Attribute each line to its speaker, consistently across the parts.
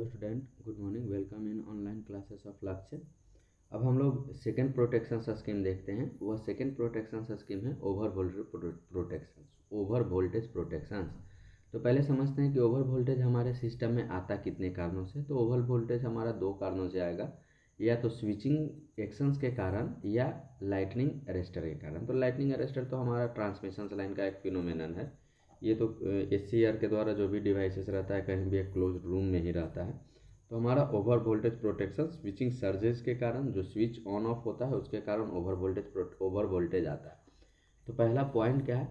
Speaker 1: Hello student, good morning. Welcome in online classes of लक्ष्य। अब हम लोग सेकेंड प्रोटेक्शन स्कीम देखते हैं। वह सेकेंड प्रोटेक्शन स्कीम है ओवर वोल्टेज प्रोटेक्शन। तो पहले समझते हैं कि ओवर वोल्टेज हमारे सिस्टम में आता कितने कारणों से। तो ओवर वोल्टेज हमारा दो कारणों से आएगा, या तो स्विचिंग एक्शंस के कारण या लाइटनिंग अरेस्टर के कारण। तो लाइटनिंग अरेस्टर तो हमारा ट्रांसमिशन लाइन का एक फिनोमेनन है। ये तो SCR के द्वारा जो भी डिवाइसेस रहता है कहीं भी एक क्लोज रूम में ही रहता है। तो हमारा over voltage protection switching surges के कारण, जो स्विच ऑन ऑफ होता है उसके कारण ओवर वोल्टेज आता है। तो पहला पॉइंट क्या है,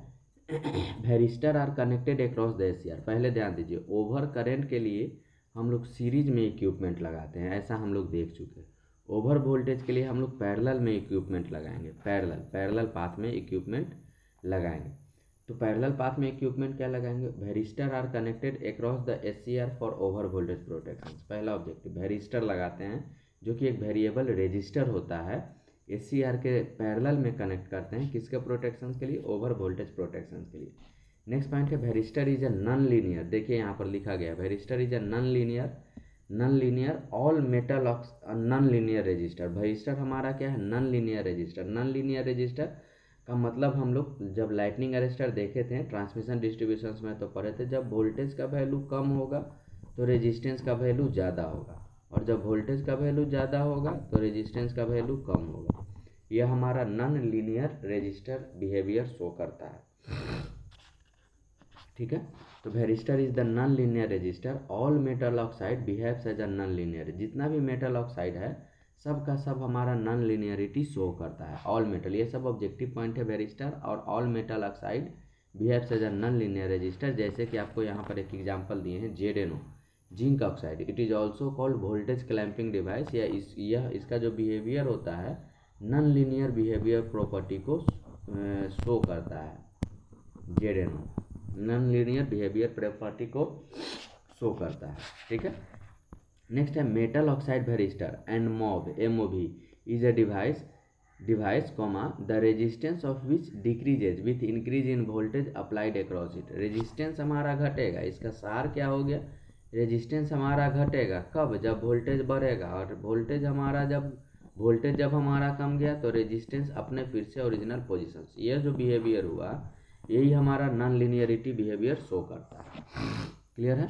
Speaker 1: varistor are connected across the SCR। पहले ध्यान दीजिए, ओवर करंट के लिए हम लोग सीरीज में इक्विपमेंट लगाते हैं, ऐसा हम लोग देख चुके हैं। ओवर वोल्टेज के लिए हम लोग पैरेलल में इक्विपमेंट लगाएंगे, पैरेलल पाथ में इक्विपमेंट लगाएंगे। तो पैरेलल पाथ में इक्विपमेंट क्या लगाएंगे, varistor are connected across the SCR for over voltage protection. पहला ऑब्जेक्टिव वेरिस्टर लगाते हैं, जो कि एक वेरिएबल रेजिस्टर होता है, SCR के पैरेलल में कनेक्ट करते हैं। किसके प्रोटेक्शन के लिए, ओवर वोल्टेज प्रोटेक्शन के लिए। नेक्स्ट पॉइंट है varistor is a non linear. देखिए यहाँ पर लिखा गया varistor is a non linear all metal non linear register. Varistor हमारा क्या है, non linear register. Non linear register का मतलब हम लोग जब लाइटनिंग अरेस्टर देखे थे ट्रांसमिशन डिस्ट्रीब्यूशंस में तो पढ़े थे, जब वोल्टेज का वैल्यू कम होगा तो रेजिस्टेंस का वैल्यू ज़्यादा होगा, और जब वोल्टेज का वैल्यू ज़्यादा होगा तो रेजिस्टेंस का वैल्यू कम होगा। यह हमारा non linear resistor behaviour show करता है। ठीक है, तो varistor is the non linear resistor. All metal oxide behaves as a non linear. जितना भी मेटल ऑक्साइड है सब का सब हमारा नॉन लीनियरिटी शो करता है। ऑल मेटल, ये सब ऑब्जेक्टिव पॉइंट है वेरिस्टर। और all metal oxide behaves as a non linear resistor. जैसे कि आपको यहाँ पर एक एग्जांपल दिए हैं, ZnO zinc oxide. It is also called voltage clamping device. या इसका जो बिहेवियर होता है नॉन लीनियर बिहेवियर प्रॉपर्टी को शो करता है। ZnO non linear behaviour property को शो करता है। ठीक है, नेक्स्ट है metal oxide varistor and MOV is a device comma the resistance of which decreases with increase in voltage applied across it. Resistance हमारा घटेगा, इसका सार क्या हो गया, रेजिस्टेंस हमारा घटेगा कब, जब वोल्टेज बढ़ेगा। और वोल्टेज जब हमारा कम गया तो रेजिस्टेंस अपने फिर से ओरिजिनल पोजिशन। यह जो बिहेवियर हुआ यही हमारा नॉन लीनियरिटी बिहेवियर शो करता है। क्लियर है।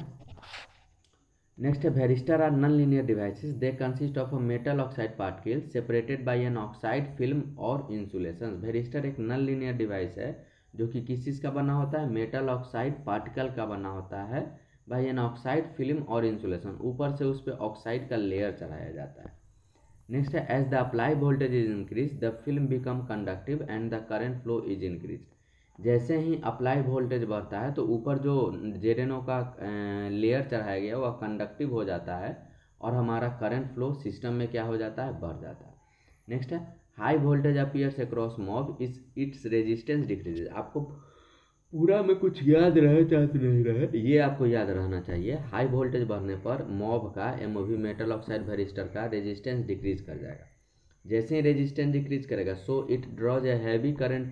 Speaker 1: नेक्स्ट है varistor are non linear devices. They consist of a metal oxide particle separated by an oxide film और इंसुलेशन। वेरिस्टर एक नॉन लीनियर डिवाइस है जो कि किस चीज़ का बना होता है, मेटल ऑक्साइड पार्टिकल का बना होता है बाय एन ऑक्साइड फिल्म और इंसुलेशन। ऊपर से उस पर ऑक्साइड का लेयर चढ़ाया जाता है। नेक्स्ट है as the apply voltage is increase the film become conductive and the current flow is increase. जैसे ही अप्लाई वोल्टेज बढ़ता है तो ऊपर जो ZnO का लेयर चढ़ाया गया वह कंडक्टिव हो जाता है और हमारा करंट फ्लो सिस्टम में क्या हो जाता है, बढ़ जाता है। नेक्स्ट है high voltage appears across MOV its resistance decreases. आपको पूरा में कुछ याद रहे चाहे तो नहीं रहे, ये आपको याद रहना चाहिए। हाई वोल्टेज बढ़ने पर MOV का MOV मेटल ऑक्साइड वेरिस्टर का रेजिस्टेंस डिक्रीज कर जाएगा। जैसे ही रेजिस्टेंस डिक्रीज करेगा so it draws a heavy current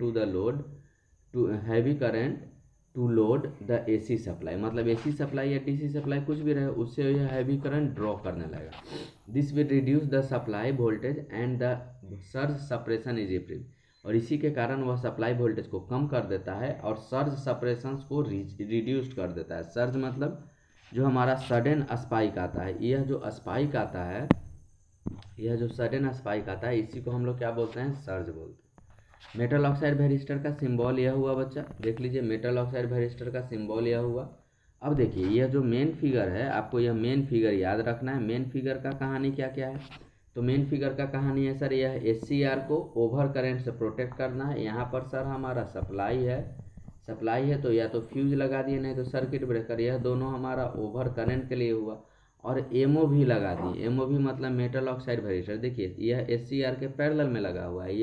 Speaker 1: to load the AC supply. मतलब AC सप्लाई या DC सप्लाई कुछ भी रहे उससे यह हैवी करंट ड्रॉ करने लगेगा। This will reduce the supply voltage and the surge suppression is improve. और इसी के कारण वह सप्लाई वोल्टेज को कम कर देता है और सर्ज सप्रेशन को रिड्यूस कर देता है। सर्ज मतलब जो हमारा सडन स्पाइक आता है, यह जो स्पाइक आता है, यह जो सडन स्पाइक आता है इसी को हम लोग क्या बोलते हैं, सर्ज बोलते हैं। मेटल ऑक्साइड वेरिस्टर का सिंबल यह हुआ बच्चा, देख लीजिए मेटल ऑक्साइड वेरिस्टर का सिंबल यह हुआ। अब देखिए यह जो मेन फिगर है, आपको यह मेन फिगर याद रखना है। मेन फिगर का कहानी क्या क्या है, तो मेन फिगर का कहानी है सर यह SCR को ओवर करंट से प्रोटेक्ट करना है। यहाँ पर सर हमारा सप्लाई है तो या तो फ्यूज लगा दिए, नहीं तो सर्किट ब्रेकर। यह दोनों हमारा ओवर करंट के लिए हुआ। और MOV लगा दिए। MOV मतलब मेटल ऑक्साइड वेरिस्टर। देखिए यह SCR के पैरेलल में लगा हुआ है,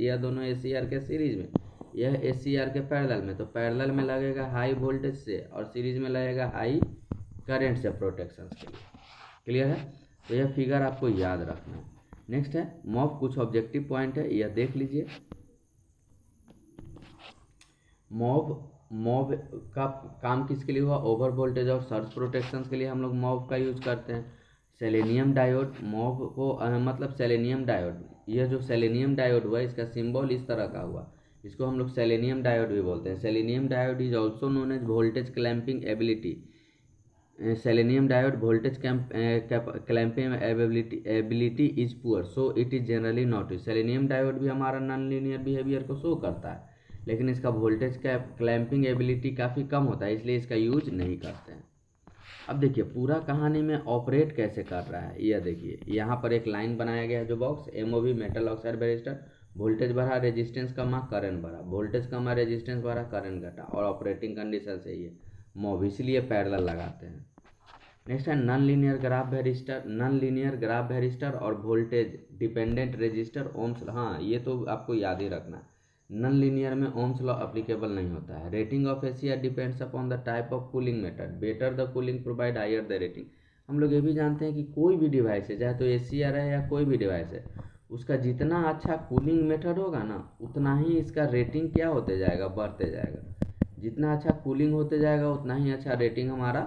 Speaker 1: यह दोनों SCR के सीरीज में, यह SCR के पैरेलल में। तो पैरेलल में लगेगा हाई वोल्टेज से और सीरीज में लगेगा हाई करंट से प्रोटेक्शन के लिए। क्लियर है, तो यह फिगर आपको याद रखना है। नेक्स्ट है MOV, कुछ ऑब्जेक्टिव पॉइंट है यह देख लीजिए। MOV मॉब का काम किसके लिए हुआ, ओवर वोल्टेज और सर्ज प्रोटेक्शन के लिए हम लोग मॉब का यूज करते हैं। सेलेनियम डायोड मॉब को मतलब सेलेनियम डायोड, यह जो सेलेनियम डायोड हुआ इसका सिंबल इस तरह का हुआ, इसको हम लोग सेलेनियम डायोड भी बोलते हैं। Selenium diode is also known as voltage clamping ability. Selenium diode voltage clamping ability is poor, so it is generally not use. Selenium diode भी हमारा नॉन लीनियर बिहेवियर को शो करता है, लेकिन इसका वोल्टेज क्लैंपिंग एबिलिटी काफ़ी कम होता है, इसलिए इसका यूज नहीं करते हैं। अब देखिए पूरा कहानी में ऑपरेट कैसे कर रहा है, यह देखिए यहाँ पर एक लाइन बनाया गया है जो box MOV metal oxide barrister, voltage बढ़ा रेजिस्टेंस कमा करंट बढ़ा, वोल्टेज कमा रेजिस्टेंस बढ़ा करंट घटा, और ऑपरेटिंग कंडीशन से ये मॉब, इसलिए पैरेलल लगाते हैं। नेक्स्ट है non linear graph varistor, non linear graph varistor और वोल्टेज डिपेंडेंट रेजिस्टर ओम्स, हाँ ये तो आपको याद ही रखना है। नॉन लीनियर में ओम्स लॉ अप्लीकेबल नहीं होता है। Rating of SCR depends upon the type of cooling method, better the cooling provide higher the rating. हम लोग ये भी जानते हैं कि कोई भी डिवाइस है, चाहे तो एसीआर है या कोई भी डिवाइस है, उसका जितना अच्छा कूलिंग मेथड होगा ना उतना ही इसका रेटिंग क्या होते जाएगा, बढ़ते जाएगा। जितना अच्छा कूलिंग होते जाएगा उतना ही अच्छा रेटिंग हमारा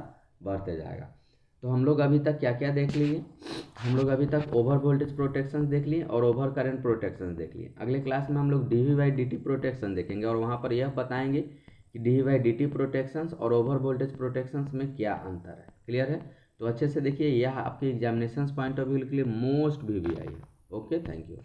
Speaker 1: बढ़ते जाएगा। तो हम लोग अभी तक क्या क्या देख लिए, हम लोग अभी तक ओवर वोल्टेज प्रोटेक्शन देख लिए और ओवर करंट प्रोटेक्शन देख लिए। अगले क्लास में हम लोग dV/dt प्रोटेक्शन देखेंगे और वहाँ पर यह बताएंगे कि dV/dt प्रोटेक्शंस और ओवर वोल्टेज प्रोटेक्शंस में क्या अंतर है। क्लियर है? तो अच्छे से देखिए, यह आपके एग्जामिनेशन पॉइंट ऑफ व्यू के लिए मोस्ट VVI है। Okay, thank you.